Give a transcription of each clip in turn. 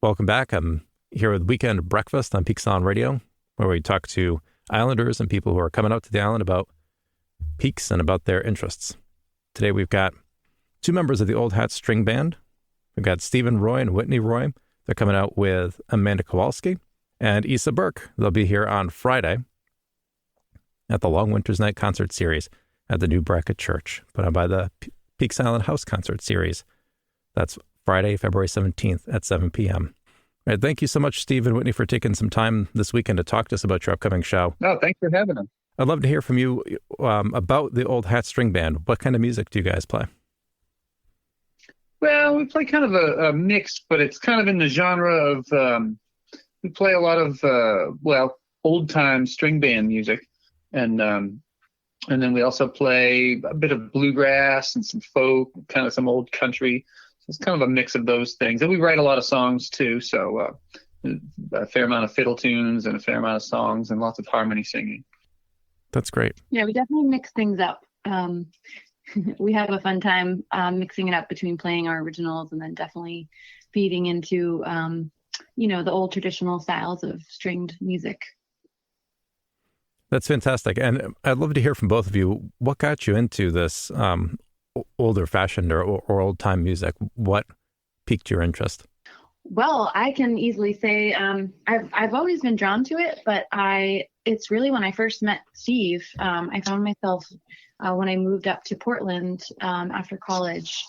Welcome back. I'm here with Weekend Breakfast on Peak Sound Radio, where we talk to islanders and people who are coming out to the island about peaks and about their interests. Today we've got two members of the Oldhat String Band. We've got Steve and Roy and Whitney Roy. They're coming out with Amanda Kowalski and Issa Burke. They'll be here on Friday at the Long Winter's Night Concert Series at the new Brackett Church, put on by the Peak Silent House Concert Series. That's Friday, February 17th at 7 p.m. All right, thank you so much, Steve and Whitney, for taking some time this weekend to talk to us about your upcoming show. No, thanks for having us. I'd love to hear from you about the Oldhat String Band. What kind of music do you guys play? Well, we play kind of a mix, but it's kind of in the genre of, we play a lot of, old-time string band music. And then we also play a bit of bluegrass and some folk, kind of some old country. So it's kind of a mix of those things. And we write a lot of songs, too. So a fair amount of fiddle tunes and a fair amount of songs and lots of harmony singing. That's great. Yeah, we definitely mix things up. We have a fun time mixing it up between playing our originals and then definitely feeding into, the old traditional styles of stringed music. That's fantastic. And I'd love to hear from both of you. What got you into this older fashioned or old time music? What piqued your interest? Well, I can easily say I've always been drawn to it, but it's really when I first met Steve, I found myself when I moved up to Portland after college.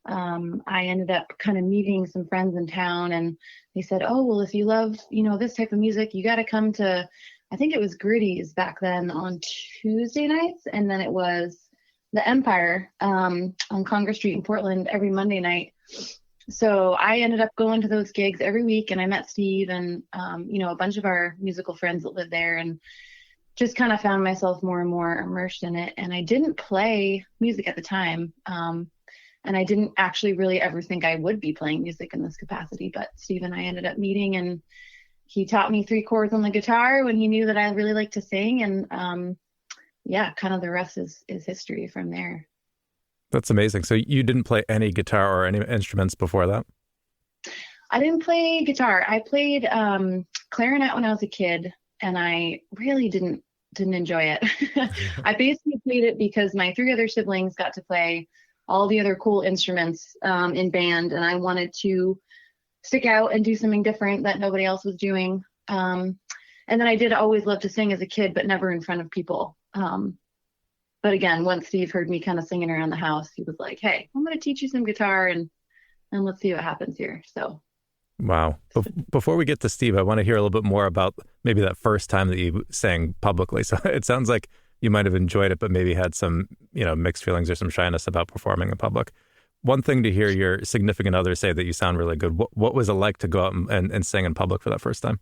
I ended up kind of meeting some friends in town, and they said, "Oh, well, if you love, this type of music, you got to come to." I think it was Gritty's back then on Tuesday nights, and then it was the Empire on Congress Street in Portland every Monday night. So I ended up going to those gigs every week, and I met Steve and, a bunch of our musical friends that lived there, and just kind of found myself more and more immersed in it. And I didn't play music at the time, and I didn't actually really ever think I would be playing music in this capacity, but Steve and I ended up meeting, and he taught me 3 chords on the guitar when he knew that I really liked to sing, and kind of the rest is history from there. That's amazing. So you didn't play any guitar or any instruments before that? I didn't play guitar. I played clarinet when I was a kid, and I really didn't enjoy it. I basically played it because my 3 other siblings got to play all the other cool instruments in band, and I wanted to stick out and do something different that nobody else was doing. And then I did always love to sing as a kid, but never in front of people. But again, once Steve heard me kind of singing around the house, he was like, "Hey, I'm going to teach you some guitar and let's see what happens here." So. Wow. Before we get to Steve, I want to hear a little bit more about maybe that first time that you sang publicly. So it sounds like you might have enjoyed it, but maybe had some, mixed feelings or some shyness about performing in public. One thing to hear your significant other say that you sound really good. What was it like to go out and sing in public for that first time?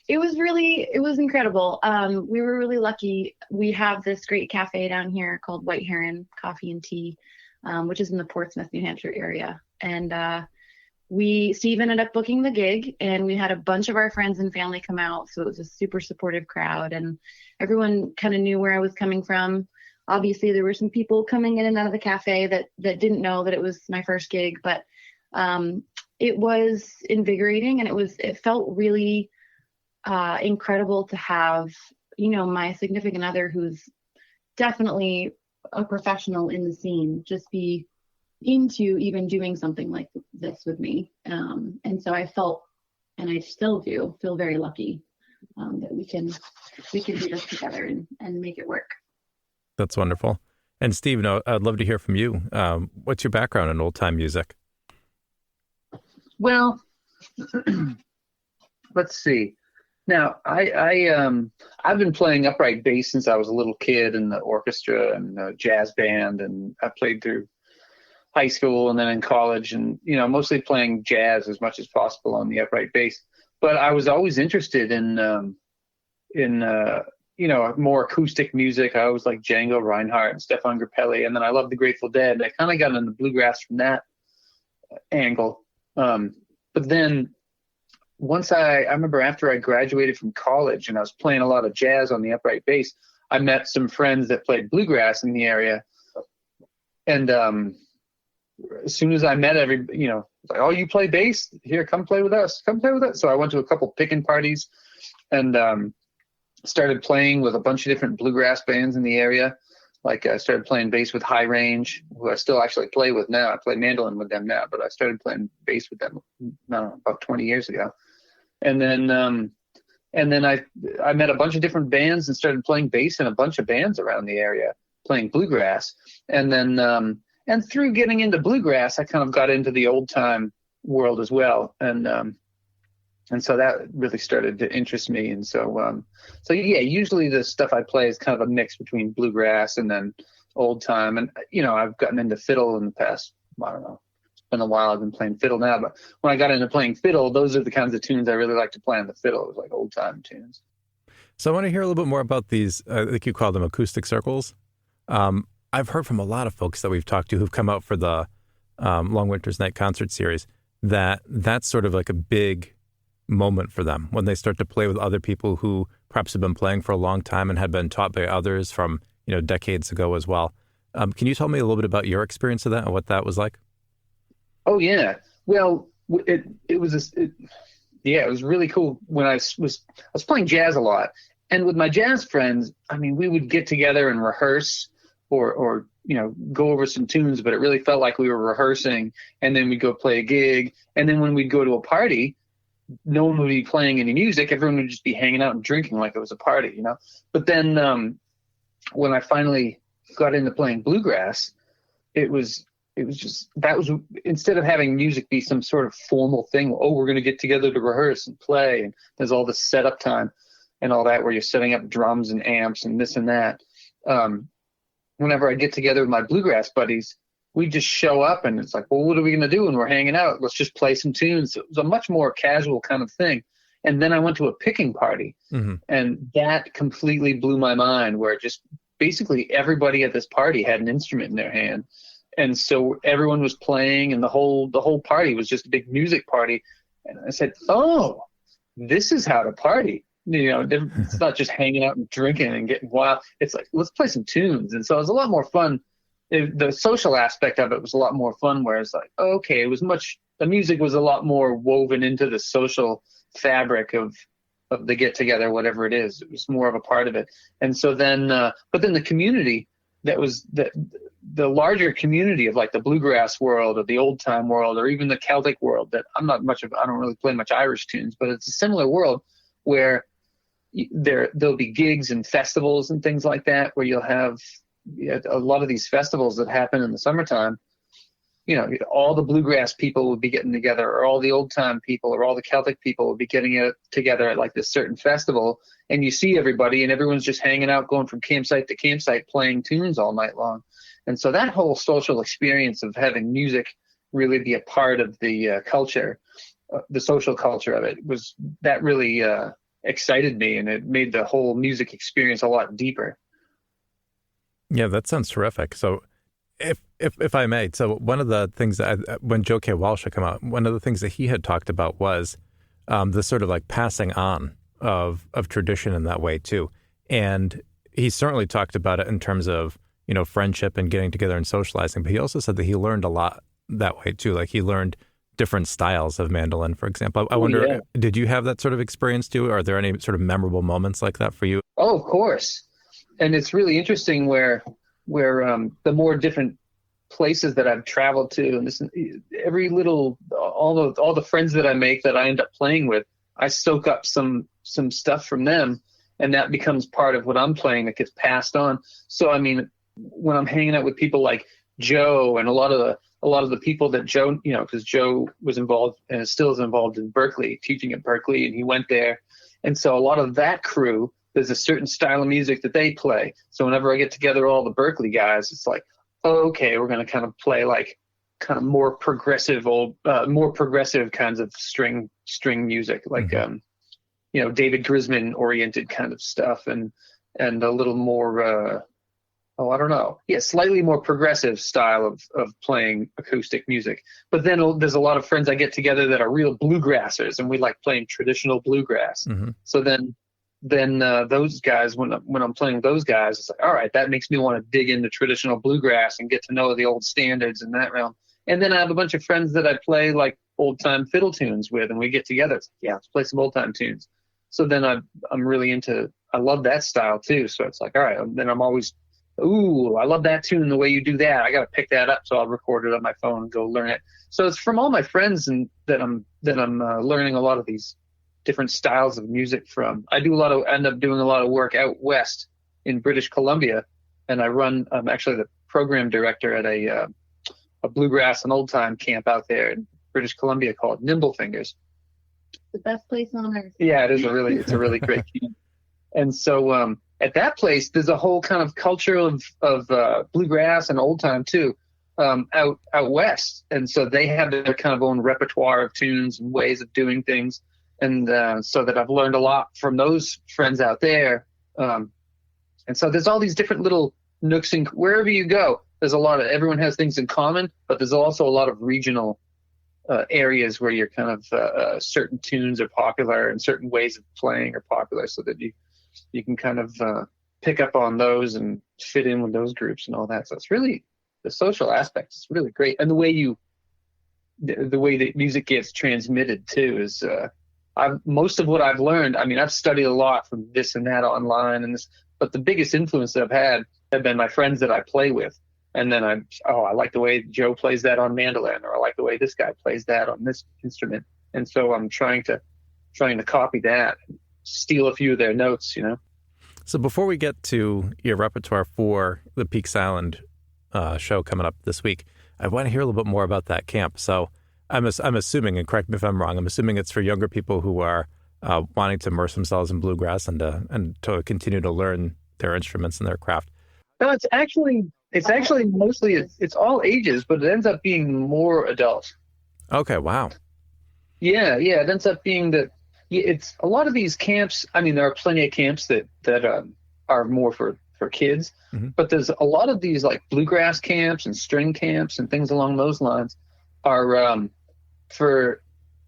It was incredible. We were really lucky. We have this great cafe down here called White Heron Coffee and Tea, which is in the Portsmouth, New Hampshire area. And Steve ended up booking the gig, and we had a bunch of our friends and family come out. So it was a super supportive crowd, and everyone kind of knew where I was coming from. Obviously, there were some people coming in and out of the cafe that didn't know that it was my first gig, but it was invigorating, and it felt really incredible to have, my significant other, who's definitely a professional in the scene, just be into even doing something like this with me. And so I felt, and I still do, feel very lucky that we can do this together and make it work. That's wonderful. And Steve, I'd love to hear from you. What's your background in old time music? Well, let's see. Now, I've been playing upright bass since I was a little kid in the orchestra and the jazz band, and I played through high school and then in college, and mostly playing jazz as much as possible on the upright bass. But I was always interested in more acoustic music. I always liked Django Reinhardt and Stefan Grappelli, and then I loved the Grateful Dead. I kind of got into bluegrass from that angle. But then once I remember after I graduated from college and I was playing a lot of jazz on the upright bass, I met some friends that played bluegrass in the area. And as soon as I met It's like, oh, you play bass? Here, come play with us. Come play with us. So I went to a couple picking parties and started playing with a bunch of different bluegrass bands in the area. Like I started playing bass with High Range, who I still actually play with now. I play mandolin with them now, but I started playing bass with them about 20 years ago. And then I met a bunch of different bands and started playing bass in a bunch of bands around the area, playing bluegrass. And then and through getting into bluegrass, I kind of got into the old time world as well. And so that really started to interest me. And so yeah, usually the stuff I play is kind of a mix between bluegrass and then old time. And, I've gotten into fiddle in the past, I don't know, it's been a while I've been playing fiddle now, but when I got into playing fiddle, those are the kinds of tunes I really like to play on the fiddle. It was like old time tunes. So I want to hear a little bit more about these, I think you call them acoustic circles. I've heard from a lot of folks that we've talked to who've come out for the Long Winter's Night concert series that's sort of like a big moment for them when they start to play with other people who perhaps have been playing for a long time and had been taught by others from decades ago as well. Can you tell me a little bit about your experience of that and what that was like? Oh yeah, well it was really cool when I was playing jazz a lot, and with my jazz friends, I mean, we would get together and rehearse or go over some tunes, but it really felt like we were rehearsing, and then we'd go play a gig, and then when we'd go to a party, no one would be playing any music. Everyone would just be hanging out and drinking like it was a party, But then when I finally got into playing bluegrass, it was just, that was, instead of having music be some sort of formal thing, oh, we're going to get together to rehearse and play, and there's all this setup time and all that where you're setting up drums and amps and this and that. Whenever I get together with my bluegrass buddies, we just show up and it's like, well, what are we going to do when we're hanging out? Let's just play some tunes. It was a much more casual kind of thing. And then I went to a picking party, and that completely blew my mind, where just basically everybody at this party had an instrument in their hand. And so everyone was playing, and the whole party was just a big music party. And I said, oh, this is how to party. It's not just hanging out and drinking and getting wild. It's like, let's play some tunes. And so it was a lot more fun. The social aspect of it was a lot more fun, where it's like, okay, the music was a lot more woven into the social fabric of the get together, whatever it is. It was more of a part of it. And so then, but then the community the larger community of like the bluegrass world or the old time world or even the Celtic world that I don't really play much Irish tunes, but it's a similar world where there'll be gigs and festivals and things like that, where you'll have a lot of these festivals that happen in the summertime. All the bluegrass people would be getting together, or all the old time people, or all the Celtic people would be getting together at like this certain festival, and you see everybody, and everyone's just hanging out, going from campsite to campsite, playing tunes all night long. And so that whole social experience of having music really be a part of the culture, the social culture of it, that really excited me, and it made the whole music experience a lot deeper. Yeah, that sounds terrific. So if I may, so one of the things that when Joe K. Walsh had come out, one of the things that he had talked about was the sort of like passing on of tradition in that way too. And he certainly talked about it in terms of, friendship and getting together and socializing, but he also said that he learned a lot that way too. Like he learned different styles of mandolin, for example. I wonder, did you have that sort of experience too? Are there any sort of memorable moments like that for you? Oh, of course. And it's really interesting where the more different places that I've traveled to, and all the friends that I make that I end up playing with, I soak up some stuff from them, and that becomes part of what I'm playing that gets passed on. So I mean, when I'm hanging out with people like Joe and a lot of the people that Joe, because Joe was involved and still is involved in Berkeley, teaching at Berkeley, and he went there, and so a lot of that crew, there's a certain style of music that they play. So whenever I get together all the Berkeley guys, it's like, okay, we're going to kind of play like kind of more progressive kinds of string music, like David Grisman oriented kind of stuff, and a little more slightly more progressive style of playing acoustic music. But then there's a lot of friends I get together that are real bluegrassers, and we like playing traditional bluegrass. So then those guys, when I'm playing those guys, it's like, all right, that makes me want to dig into traditional bluegrass and get to know the old standards in that realm. And then I have a bunch of friends that I play like old time fiddle tunes with, and we get together. It's like, yeah, let's play some old time tunes. So then I'm really I love that style too. So it's like, all right, then I'm always, ooh, I love that tune. The way you do that, I got to pick that up. So I'll record it on my phone and go learn it. So it's from all my friends and that I'm learning a lot of these different styles of music from. I end up doing a lot of work out west in British Columbia, and I'm actually the program director at a bluegrass and old time camp out there in British Columbia called Nimble Fingers. The best place on earth. Yeah, it's a really great camp. And so at that place, there's a whole kind of culture of bluegrass and old time too, out west. And so they have their kind of own repertoire of tunes and ways of doing things. And so that I've learned a lot from those friends out there. And so there's all these different little nooks, and wherever you go, there's everyone has things in common, but there's also a lot of regional areas where you're kind of certain tunes are popular and certain ways of playing are popular, so that you can kind of pick up on those and fit in with those groups and all that. So it's really, the social aspect is really great. And the way that music gets transmitted too is most of what I've learned, I mean, I've studied a lot from this and that online and this, but the biggest influence that I've had have been my friends that I play with. And then I like the way Joe plays that on mandolin, or I like the way this guy plays that on this instrument. And so I'm trying to copy that, steal a few of their notes, So before we get to your repertoire for the Peaks Island show coming up this week, I want to hear a little bit more about that camp. So I'm assuming, and correct me if I'm wrong, I'm assuming it's for younger people who are wanting to immerse themselves in bluegrass and to continue to learn their instruments and their craft. No, it's actually mostly it's all ages, but it ends up being more adult. Okay, wow. Yeah, it ends up being that. It's a lot of these camps. I mean, there are plenty of camps that are more for kids, mm-hmm. but there's a lot of these like bluegrass camps and string camps and things along those lines are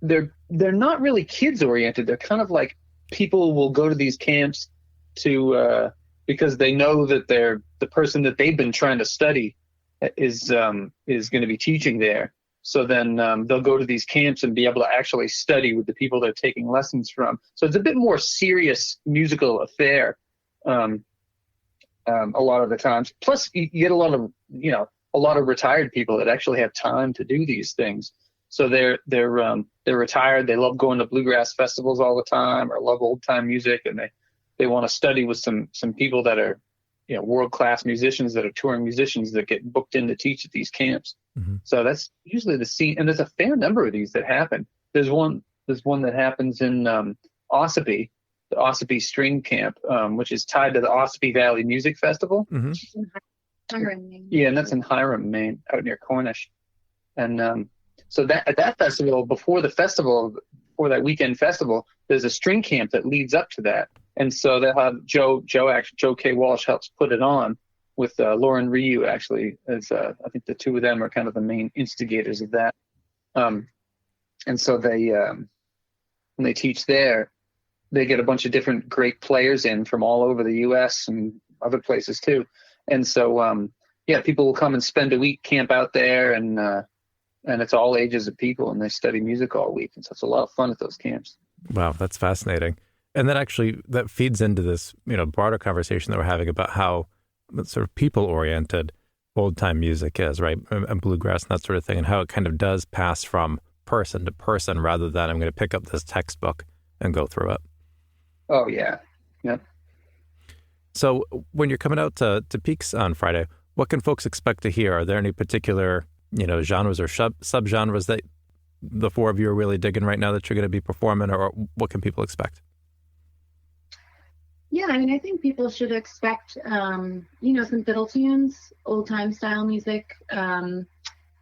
they're not really kids oriented. They're kind of like people will go to these camps to because they know that the person that they've been trying to study is going to be teaching there. So then they'll go to these camps and be able to actually study with the people they're taking lessons from. So it's a bit more serious musical affair a lot of the times. Plus, you get a lot of retired people that actually have time to do these things. So they're retired. They love going to bluegrass festivals all the time, or love old time music, and they want to study with some people that are world-class musicians that are touring musicians that get booked in to teach at these camps. Mm-hmm. So that's usually the scene, and there's a fair number of these that happen. There's one that happens in Ossipee, the Ossipee String Camp, which is tied to the Ossipee Valley Music Festival. Mm-hmm. Yeah, and that's in Hiram, Maine, out near Cornish. And so that at that festival, before that weekend festival, there's a string camp that leads up to that. And so they'll have Joe K. Walsh helps put it on with Lauren Ryu, actually, as I think the two of them are kind of the main instigators of that. And so when they teach there, they get a bunch of different great players in from all over the U.S. and other places too. And so, people will come and spend a week, camp out there, and it's all ages of people, and they study music all week. And so it's a lot of fun at those camps. Wow, that's fascinating. And then actually that feeds into this, broader conversation that we're having about how sort of people-oriented old-time music is, right? And bluegrass and that sort of thing, and how it kind of does pass from person to person rather than I'm going to pick up this textbook and go through it. Oh, yeah. Yep. So when you're coming out to Peaks on Friday, what can folks expect to hear? Are there any particular, genres or subgenres that the four of you are really digging right now that you're going to be performing, or what can people expect? Yeah, I mean, I think people should expect, some fiddle tunes, old-time style music,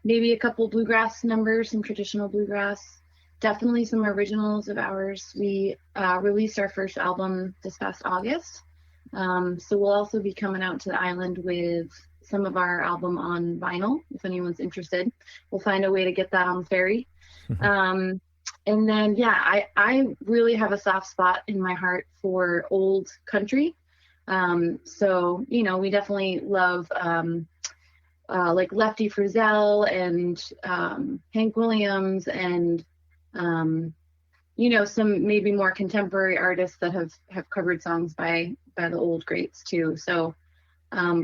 maybe a couple bluegrass numbers, some traditional bluegrass, definitely some originals of ours. We released our first album this past August, so we'll also be coming out to the island with some of our album on vinyl, if anyone's interested. We'll find a way to get that on the ferry. And then, I really have a soft spot in my heart for old country. So, we definitely love like Lefty Frizzell and Hank Williams and some maybe more contemporary artists that have covered songs by the old greats too. So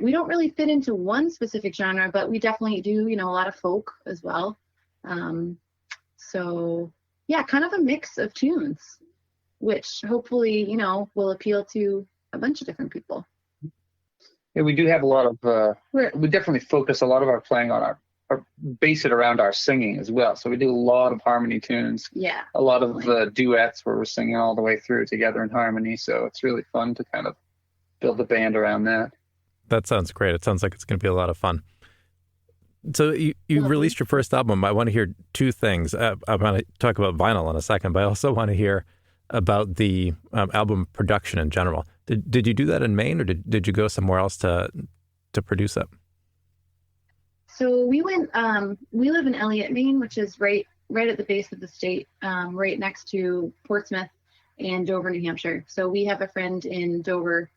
we don't really fit into one specific genre, but we definitely do, a lot of folk as well. So yeah, kind of a mix of tunes, which hopefully, will appeal to a bunch of different people. Yeah, we do have a lot of, we definitely focus a lot of our playing on our base it around our singing as well. So we do a lot of harmony tunes. Yeah. A lot of duets where we're singing all the way through together in harmony. So it's really fun to kind of build a band around that. That sounds great. It sounds like it's going to be a lot of fun. So you released your first album. I want to hear two things. I want to talk about vinyl in a second, but I also want to hear about the album production in general. Did you do that in Maine, or did you go somewhere else to produce it? So we went. We live in Elliott, Maine, which is right at the base of the state, right next to Portsmouth and Dover, New Hampshire. So we have a friend in Dover.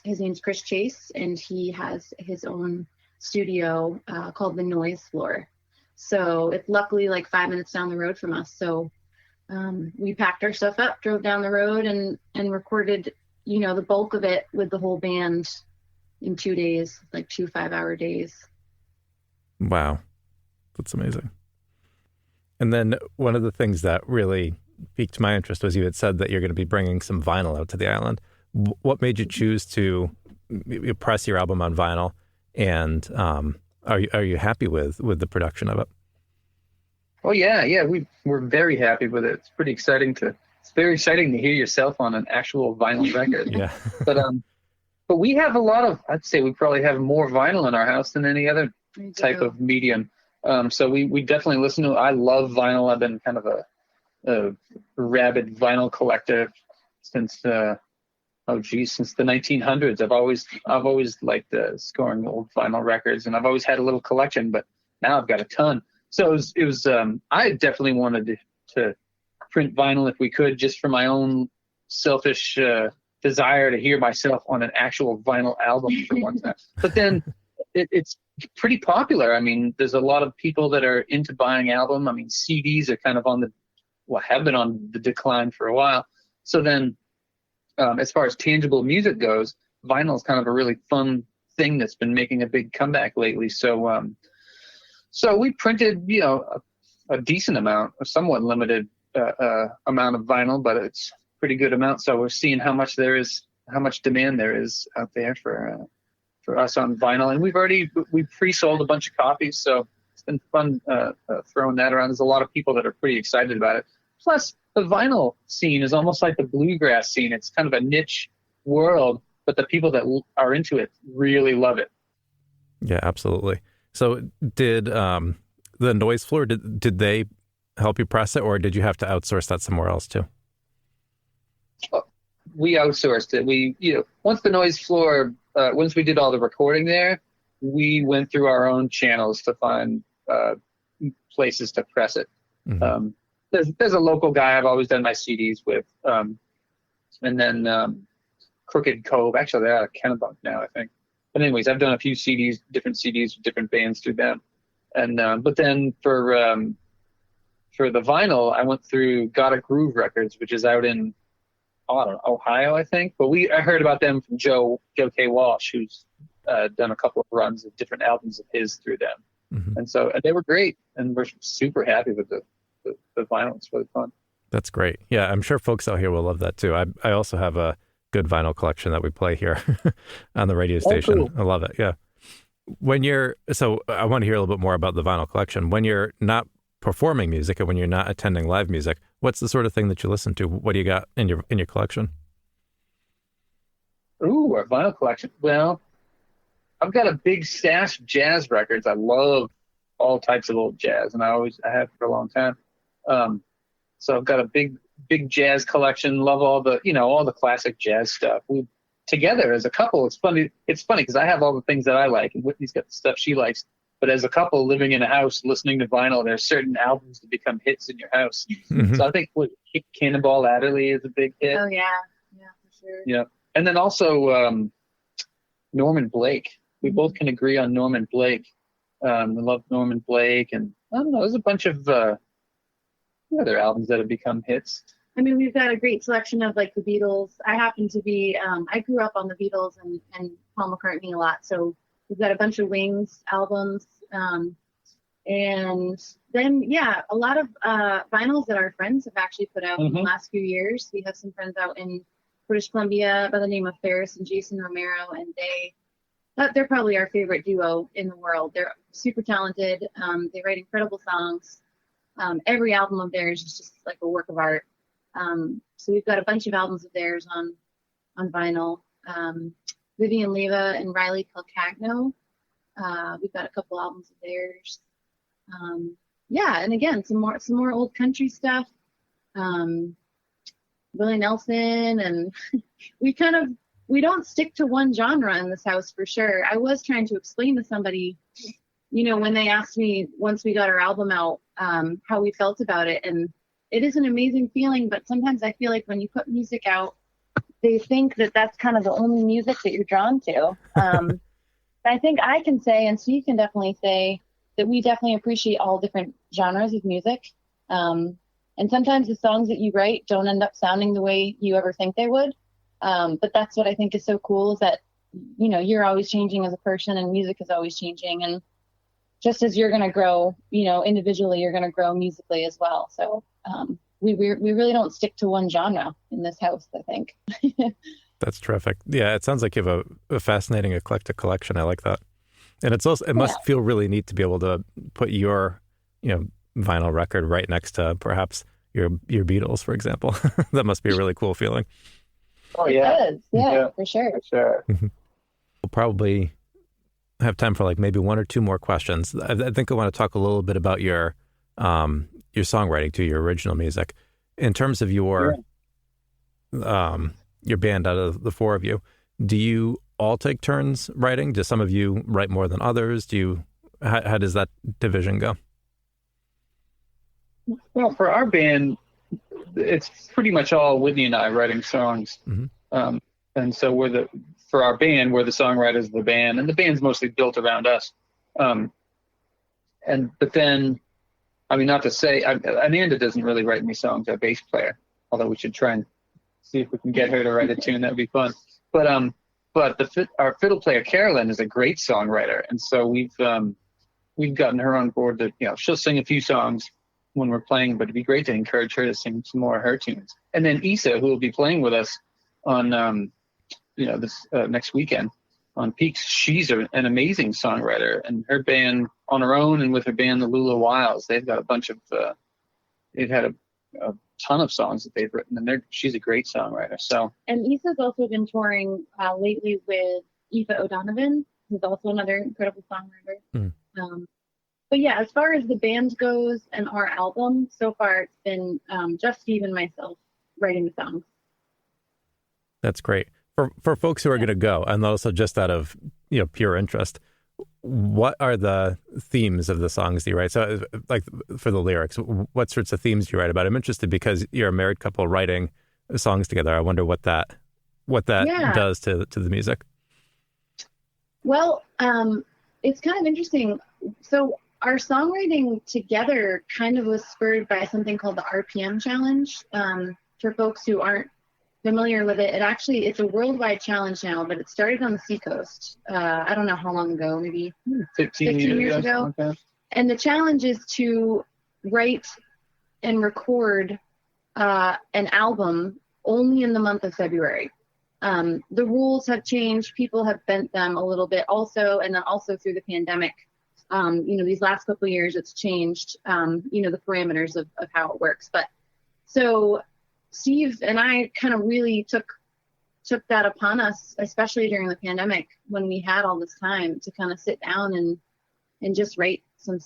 His name's Chris Chase, and he has his own studio called the Noise Floor. So it's luckily like 5 minutes down the road from us. So we packed our stuff up, drove down the road, and recorded, the bulk of it with the whole band in 2 days, like 2 5-hour days. Wow. That's amazing. And then one of the things that really piqued my interest was you had said that you're going to be bringing some vinyl out to the island. What made you choose to press your album on vinyl? And are you happy with the production of it? Oh yeah, we're very happy with it. It's pretty exciting it's very exciting to hear yourself on an actual vinyl record. Yeah. But we have I'd say we probably have more vinyl in our house than any other type of medium. So we definitely listen to. I love vinyl. I've been kind of a rabid vinyl collector since the 1900s. I've always liked scoring old vinyl records, and I've always had a little collection, but now I've got a ton. So it was I definitely wanted to print vinyl if we could, just for my own selfish desire to hear myself on an actual vinyl album for one time. But then it's pretty popular. I mean, there's a lot of people that are into buying album. I mean, CDs are kind of have been on the decline for a while. So then, as far as tangible music goes, vinyl is kind of a really fun thing that's been making a big comeback lately. So, so we printed, a decent amount, a somewhat limited amount of vinyl, but it's a pretty good amount. So we're seeing how much demand there is out there for us on vinyl, and we pre-sold a bunch of copies. So it's been fun throwing that around. There's a lot of people that are pretty excited about it. Plus, the vinyl scene is almost like the bluegrass scene. It's kind of a niche world, but the people that are into it really love it. Yeah, absolutely. So did the Noise Floor, did they help you press it, or did you have to outsource that somewhere else too? We outsourced it. Once the Noise Floor, once we did all the recording there, we went through our own channels to find places to press it. Mm-hmm. There's a local guy I've always done my CDs with, and then Crooked Cove. Actually, they're out of Kennebunk now, I think. But anyways, I've done a few different CDs with different bands through them. And but then for the vinyl, I went through Gotta Groove Records, which is out in Ohio, I think. But I heard about them from Joe K. Walsh, who's done a couple of runs of different albums of his through them. Mm-hmm. And they were great, and we're super happy with the vinyl. It's really fun. That's great. Yeah, I'm sure folks out here will love that too. I also have a good vinyl collection that we play here on the radio station. Cool. I love it. Yeah. So I want to hear a little bit more about the vinyl collection. When you're not performing music and when you're not attending live music, what's the sort of thing that you listen to? What do you got in your collection? Ooh, our vinyl collection. Well, I've got a big stash of jazz records. I love all types of old jazz, and I have for a long time. So I've got a big jazz collection. Love all the classic jazz stuff. We together as a couple. It's funny because I have all the things that I like, and Whitney's got the stuff she likes. But as a couple living in a house listening to vinyl, there's certain albums that become hits in your house. Mm-hmm. So I think Cannonball Adderley is a big hit. Oh yeah, for sure. Yeah, and then also Norman Blake. we both can agree on Norman Blake. We love Norman Blake, and I don't know, there's a bunch of other albums that have become hits. I mean, we've got a great selection of like the Beatles. I happen to be, I grew up on the Beatles and Paul McCartney a lot. So we've got a bunch of Wings albums. And then, yeah, a lot of vinyls that our friends have actually put out in the last few years. We have some friends out in British Columbia by the name of Ferris and Jason Romero, and they're probably our favorite duo in the world. They're super talented. They write incredible songs. Every album of theirs is just like a work of art. So we've got a bunch of albums of theirs on vinyl. Vivian Leva and Riley Calcagno. We've got a couple albums of theirs. Yeah, and again, some more old country stuff. Willie Nelson, and we don't stick to one genre in this house for sure. I was trying to explain to somebody, when they asked me once we got our album out, how we felt about it, and it is an amazing feeling, but sometimes I feel like when you put music out, they think that that's kind of the only music that you're drawn to. I think I can say, and Steve can definitely say, that we definitely appreciate all different genres of music. And sometimes the songs that you write don't end up sounding the way you ever think they would. But that's what I think is so cool, is that, you're always changing as a person, and music is always changing. And just as you're going to grow, individually, you're going to grow musically as well. So we really don't stick to one genre in this house, I think. That's terrific. Yeah, it sounds like you have a fascinating eclectic collection. I like that. And it must feel really neat to be able to put your, vinyl record right next to perhaps your Beatles, for example. That must be a really cool feeling. Oh yeah. It is. Yeah, for sure. For sure. We'll probably have time for like maybe one or two more questions. I think I want to talk a little bit about your songwriting too, your original music. In terms of your band, out of the four of you, do you all take turns writing? Do some of you write more than others? How does that division go? Well, for our band, it's pretty much all Whitney and I writing songs. And so for our band, we're the songwriters of the band, and the band's mostly built around us. But then, I mean, not to say, Amanda doesn't really write me songs, our bass player, although we should try and see if we can get her to write a tune. That would be fun. But our fiddle player, Carolyn, is a great songwriter. And so we've gotten her on board that, she'll sing a few songs when we're playing, but it'd be great to encourage her to sing some more of her tunes. And then Issa, who will be playing with us on, this next weekend on Peaks, she's an amazing songwriter, and her band on her own and with her band, the Lula Wilds, they've got a bunch of, they've had a ton of songs that they've written, and she's a great songwriter. So, and Issa's also been touring lately with Aoife O'Donovan, who's also another incredible songwriter. But yeah, as far as the band goes and our album, so far it's been just Steve and myself writing the songs. That's great. For folks who are going to go, and also just out of pure interest, what are the themes of the songs that you write? So, like for the lyrics, what sorts of themes do you write about? I'm interested because you're a married couple writing songs together. I wonder what that does to the music. Well, it's kind of interesting. So our songwriting together kind of was spurred by something called the RPM Challenge. For folks who aren't familiar with it, it's a worldwide challenge now, but it started on the Seacoast. I don't know how long ago, maybe 15 years ago. Okay. And the challenge is to write and record an album only in the month of February. The rules have changed. People have bent them a little bit also, and then also through the pandemic. These last couple of years, it's changed, the parameters of how it works. But so Steve and I kind of really took that upon us, especially during the pandemic when we had all this time to kind of sit down and just write some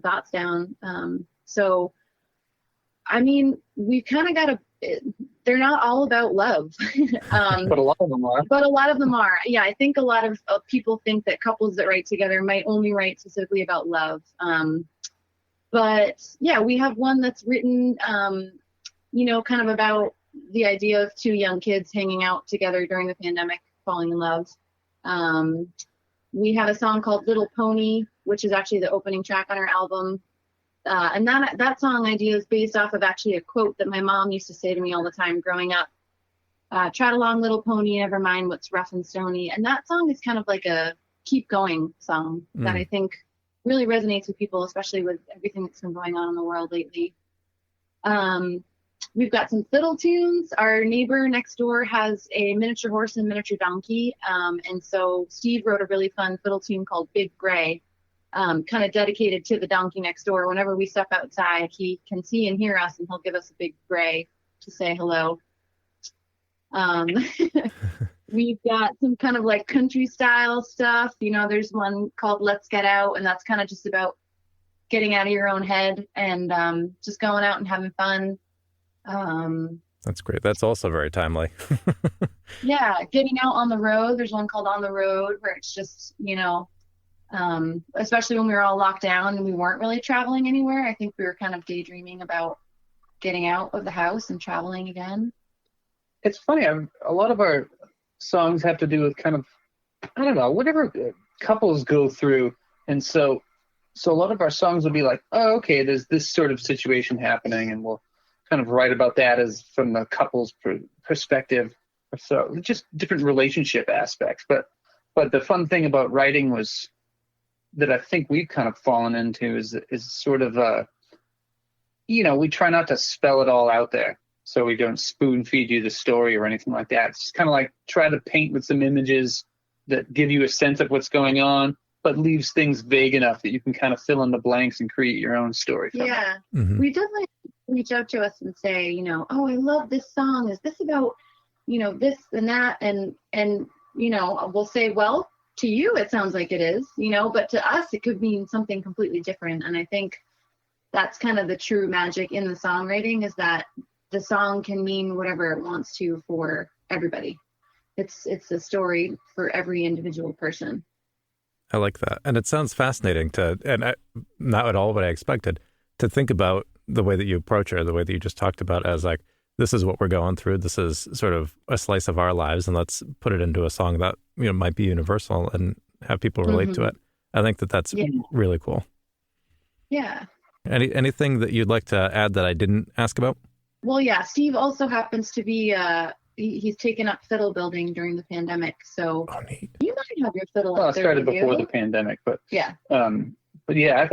thoughts down. So, I mean, we've kind of got they're not all about love. But a lot of them are. Yeah, I think a lot of people think that couples that write together might only write specifically about love. But yeah, we have one that's written, kind of about the idea of two young kids hanging out together during the pandemic, falling in love. We have a song called Little Pony, which is actually the opening track on our album. And that song idea is based off of actually a quote that my mom used to say to me all the time growing up. Trot along, little pony, never mind what's rough and stony. And that song is kind of like a keep going song that I think really resonates with people, especially with everything that's been going on in the world lately. We've got some fiddle tunes. Our neighbor next door has a miniature horse and miniature donkey. And so Steve wrote a really fun fiddle tune called Big Gray, kind of dedicated to the donkey next door. Whenever we step outside, he can see and hear us, and he'll give us a big gray to say hello. We've got some kind of like country style stuff. There's one called Let's Get Out, and that's kind of just about getting out of your own head and just going out and having fun. That's great. That's also very timely. Yeah, getting out on the road. There's one called On the Road where it's just, especially when we were all locked down and we weren't really traveling anywhere. I think we were kind of daydreaming about getting out of the house and traveling again. It's funny. A lot of our songs have to do with kind of, I don't know, whatever couples go through. And so a lot of our songs will be like, oh, okay, there's this sort of situation happening, and we'll kind of write about that as from the couple's perspective. So just different relationship aspects. But the fun thing about writing was that I think we've kind of fallen into is sort of we try not to spell it all out there. So we don't spoon feed you the story or anything like that. It's kind of like try to paint with some images that give you a sense of what's going on, but leaves things vague enough that you can kind of fill in the blanks and create your own story from it. Mm-hmm. We definitely reach out to us and say, oh, I love this song. Is this about, this and that? And we'll say, well, to you, it sounds like it is, but to us, it could mean something completely different. And I think that's kind of the true magic in the songwriting, is that the song can mean whatever it wants to for everybody. It's a story for every individual person. I like that. And it sounds fascinating not at all what I expected, to think about the way that you approach it, or the way that you just talked about as like, this is what we're going through. This is sort of a slice of our lives, and let's put it into a song that, might be universal and have people relate to it. I think that's really cool. Yeah. Anything that you'd like to add that I didn't ask about? Well, yeah, Steve also happens to be, he's taken up fiddle building during the pandemic. So you might have your fiddle up there. Well, it started before the pandemic, but yeah. But yeah,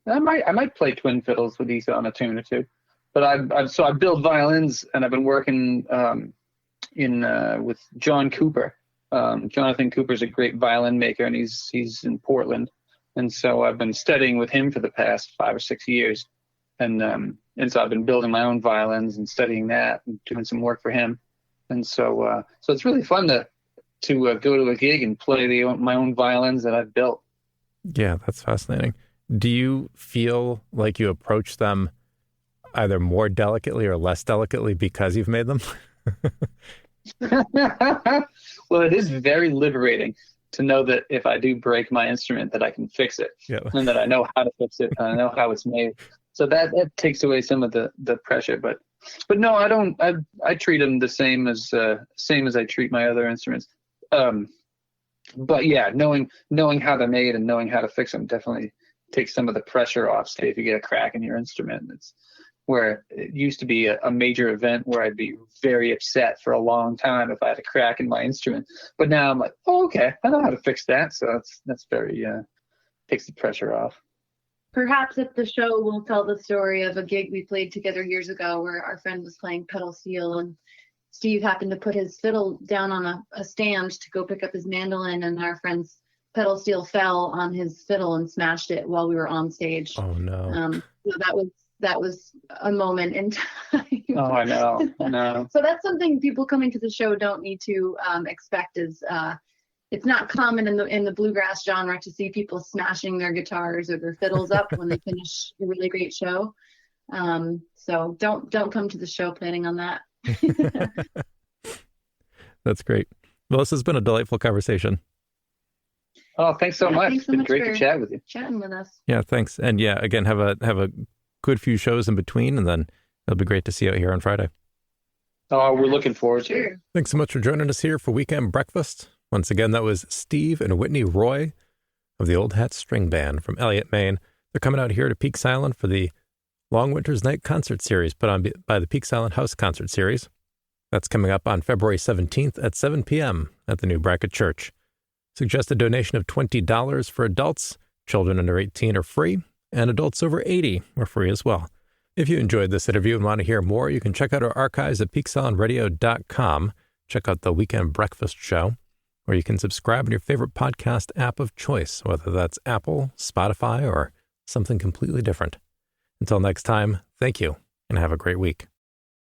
I might play twin fiddles with Issa on a tune or two. But I build violins, and I've been working with John Cooper. Jonathan Cooper's a great violin maker, and he's in Portland. And so I've been studying with him for the past 5 or 6 years. And so I've been building my own violins and studying that and doing some work for him. And so it's really fun to go to a gig and play my own violins that I've built. Yeah, that's fascinating. Do you feel like you approach them either more delicately or less delicately because you've made them? Well, it is very liberating to know that if I do break my instrument, that I can fix it, and that I know how to fix it, and I know how it's made. So that takes away some of the pressure. But no, I don't. I treat them the same as I treat my other instruments. But yeah, knowing how they're made and knowing how to fix them definitely takes some of the pressure off. Say if you get a crack in your instrument, it's where it used to be a major event where I'd be very upset for a long time if I had a crack in my instrument. But now I'm like, oh, okay, I know how to fix that. So that's very takes the pressure off. Perhaps at the show, we'll tell the story of a gig we played together years ago where our friend was playing pedal steel, and Steve happened to put his fiddle down on a stand to go pick up his mandolin, and our friend's pedal steel fell on his fiddle and smashed it while we were on stage. Oh, no. So that was a moment in time. Oh, I know. So that's something people coming to the show don't need to expect. Is it's not common in the bluegrass genre to see people smashing their guitars or their fiddles up when they finish a really great show. So don't come to the show planning on that. That's great. Well, this has been a delightful conversation. Oh, thanks so much. It's been great to chat with you. Chatting with us. Yeah, thanks. And yeah, again, have a good few shows in between, and then it'll be great to see you out here on Friday. Oh, we're looking forward to it. Thanks so much for joining us here for Weekend Breakfast. Once again, that was Steve and Whitney Roy of the Oldhat String Band from Elliott, Maine. They're coming out here to Peaks Island for the Long Winter's Night concert series put on by the Peaks Island House Concert Series. That's coming up on February 17th at 7 p.m. at the new Brackett Church. Suggest a donation of $20 for adults. Children under 18 are free, and adults over 80 are free as well. If you enjoyed this interview and want to hear more, you can check out our archives at peaksislandradio.com. Check out the Weekend Breakfast Show, or you can subscribe in your favorite podcast app of choice, whether that's Apple, Spotify, or something completely different. Until next time, thank you, and have a great week.